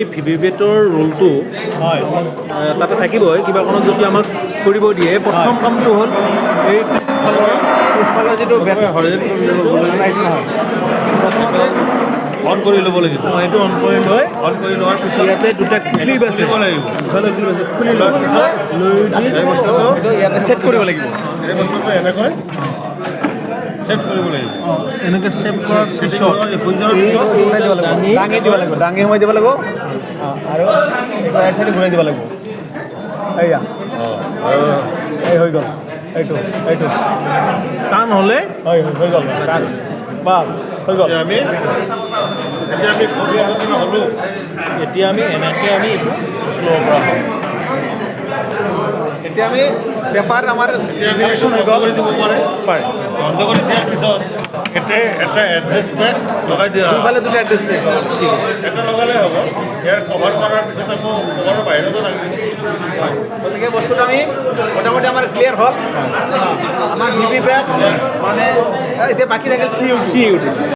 ভিভিপেটৰ ৰোলটো তাতে থাকিবই কিবা কাৰণত যদি আমাক কৰিব দিয়ে প্ৰথম কামটো হ'ল এই পিছফালৰ যিটো প্ৰথমতে অন কৰি ল'ব লাগিব এইটো অন কৰি লোৱাৰ পিছত ইয়াতে দুটা ক্লিপ আছে ইফালে ক্লিপ আছে খুলি লোৱাৰ পিছত ইয়াতে ছেট কৰিব লাগিব এই বস্তুটো এনেকৈ ছেট কৰিব লাগিব এনেকৈ ছেট কৰাৰ পিছত দাঙি সোমাই দিব লাগিব আৰু ৰাইট চাইডে ঘূৰাই দিব লাগিব এয়া এই হৈ গ'ল এইটো টান হ'লে হৈ গ'ল টান বাছ হৈ গ'ল এতিয়া আমি এনেকৈ আমি ল'ব পৰা হ'ম এতিয়া আমি পেপাৰ আমাৰ কালেকশ্যন হৈ গ'ল দিব পাৰে বন্ধ কৰি দিয়াৰ পিছত এটা এড্ৰেছ টেগ লগাই দিয়া দুফালে দুটা এড্ৰেছ টেগ ঠিক আছে এটা লগালে হ'ব ইয়াৰ কভাৰ কৰাৰ পিছত আকৌ কভাৰৰ বাহিৰতো লাগিব গতিকে বস্তুটো আমি মোটামুটি আমাৰ ক্লিয়াৰ হ'ল আমাৰ ভিভিপেট মানে এতিয়া বাকী থাকিল চি ইউ